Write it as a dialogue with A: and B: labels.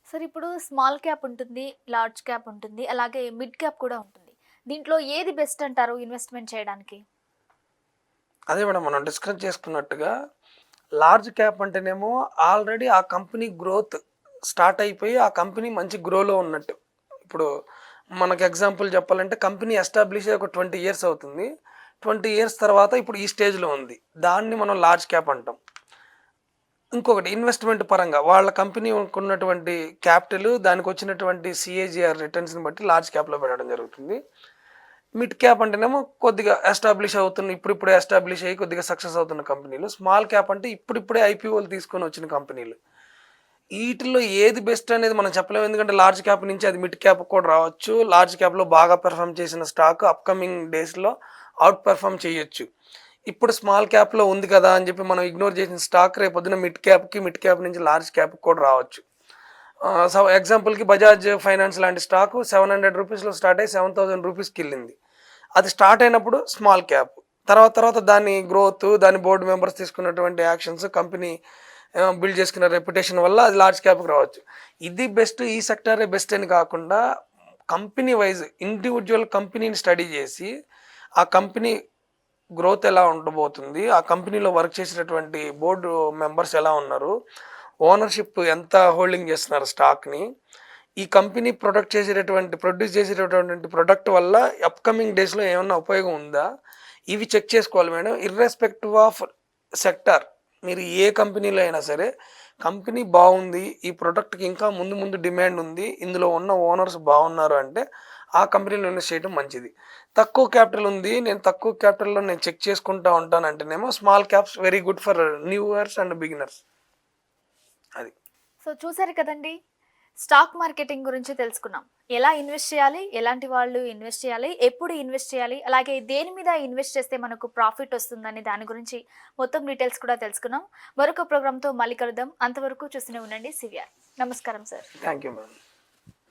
A: Sir ఇప్పుడు small cap ఉంటుంది, large cap ఉంటుంది, అలాగే మిడ్ క్యాప్ కూడా ఉంటుంది. దీంట్లో ఏది బెస్ట్ అంటారు ఇన్వెస్ట్‌మెంట్ చేయడానికి?
B: అదే మేడం మనం డిస్కస్ చేసుకున్నట్టుగా లార్జ్ క్యాప్ అంటేనేమో ఆల్రెడీ ఆ కంపెనీ గ్రోత్ స్టార్ట్ అయిపోయి ఆ కంపెనీ మంచి గ్రోలో ఉన్నట్టు. ఇప్పుడు మనకు ఎగ్జాంపుల్ చెప్పాలంటే కంపెనీ ఎస్టాబ్లిష్ అయ్యి ఒక 20 ఇయర్స్ అవుతుంది. 20 ఇయర్స్ తర్వాత ఇప్పుడు ఈ స్టేజ్లో ఉంది. దాన్ని మనం లార్జ్ క్యాప్ అంటాం. ఇంకొకటి ఇన్వెస్ట్మెంట్ పరంగా వాళ్ళ కంపెనీ ఉన్నటువంటి క్యాపిటల్ దానికి వచ్చినటువంటి సిఏజిఆర్ రిటర్న్స్ని బట్టి లార్జ్ క్యాప్లో పెట్టడం జరుగుతుంది. మిడ్ క్యాప్ అంటేనేమో కొద్దిగా ఎస్టాబ్లిష్ అవుతున్న ఇప్పుడిప్పుడే ఎస్టాబ్లిష్ అయ్యి కొద్దిగా సక్సెస్ అవుతున్న కంపెనీలు. స్మాల్ క్యాప్ అంటే ఇప్పుడిప్పుడే ఐపీఓలు తీసుకొని వచ్చిన కంపెనీలు. వీటిల్లో ఏది బెస్ట్ అనేది మనం చెప్పలేము. ఎందుకంటే లార్జ్ క్యాప్ నుంచి అది మిడ్ క్యాప్ కూడా రావచ్చు. లార్జ్ క్యాప్లో బాగా పెర్ఫామ్ చేసిన స్టాక్ అప్కమింగ్ డేస్లో అవుట్ పెర్ఫామ్ చేయొచ్చు. ఇప్పుడు స్మాల్ క్యాప్లో ఉంది కదా అని చెప్పి మనం ఇగ్నోర్ చేసిన స్టాక్ రేపొద్దున మిడ్ క్యాప్ నుంచి లార్జ్ క్యాప్ కూడా రావచ్చు. సో ఎగ్జాంపుల్కి బజాజ్ ఫైనాన్స్ లాంటి స్టాక్ 700 రూపీస్లో స్టార్ట్ అయ్యి 7000 రూపీస్కి వెళ్ళింది. అది స్టార్ట్ అయినప్పుడు స్మాల్ క్యాప్. తర్వాత దాని గ్రోత్, దాని బోర్డు మెంబర్స్ తీసుకున్నటువంటి యాక్షన్స్, కంపెనీ బిల్డ్ చేసుకున్న రెప్యుటేషన్ వల్ల అది లార్జ్ క్యాప్కి రావచ్చు. ఇది బెస్ట్, ఈ సెక్టరే బెస్ట్ అని కాకుండా కంపెనీ వైజ్ ఇండివిజువల్ కంపెనీని స్టడీ చేసి ఆ కంపెనీ గ్రోత్ ఎలా ఉండబోతుంది, ఆ కంపెనీలో వర్క్ చేసేటటువంటి బోర్డు మెంబర్స్ ఎలా ఉన్నారు, ఓనర్షిప్ ఎంత హోల్డింగ్ చేస్తున్నారు స్టాక్ని, ఈ కంపెనీ ప్రొడ్యూస్ చేసేటటువంటి ప్రొడక్ట్ వల్ల అప్కమింగ్ డేస్లో ఏమన్నా ఉపయోగం ఉందా, ఇవి చెక్ చేసుకోవాలి మేడం. ఇర్రెస్పెక్టివ్ ఆఫ్ సెక్టార్, మీరు ఏ కంపెనీలో అయినా సరే కంపెనీ బాగుంది, ఈ ప్రొడక్ట్కి ఇంకా ముందు ముందు డిమాండ్ ఉంది, ఇందులో ఉన్న ఓనర్స్ బాగున్నారు అంటే ఆ కంపెనీలో ఇన్వెస్ట్ చేయడం మంచిది. తక్కువ క్యాపిటల్ ఉంది, నేను తక్కువ క్యాపిటల్లో నేను చెక్ చేసుకుంటా ఉంటాను అంటేనేమో small caps very good for newers and beginners. అది.
A: సో చూసారు కదండీ! స్టాక్ మార్కెటింగ్ గురించి తెలుసుకున్నాం. ఎలా ఇన్వెస్ట్ చేయాలి? ఎలాంటి వాళ్ళు ఇన్వెస్ట్ చేయాలి? ఎప్పుడు ఇన్వెస్ట్ చేయాలి? అలాగే దేని మీద ఇన్వెస్ట్ చేస్తే మనకు ప్రాఫిట్ వస్తుందని దాని గురించి మొత్తం డీటెయిల్స్ కూడా తెలుసుకున్నాం. మరొక ప్రోగ్రామ్‌తో మళ్ళీ కలుద్దాం. అంతవరకు చూస్తూనే ఉండండి సివిఆర్. నమస్కారం సార్.
B: Thank you madam.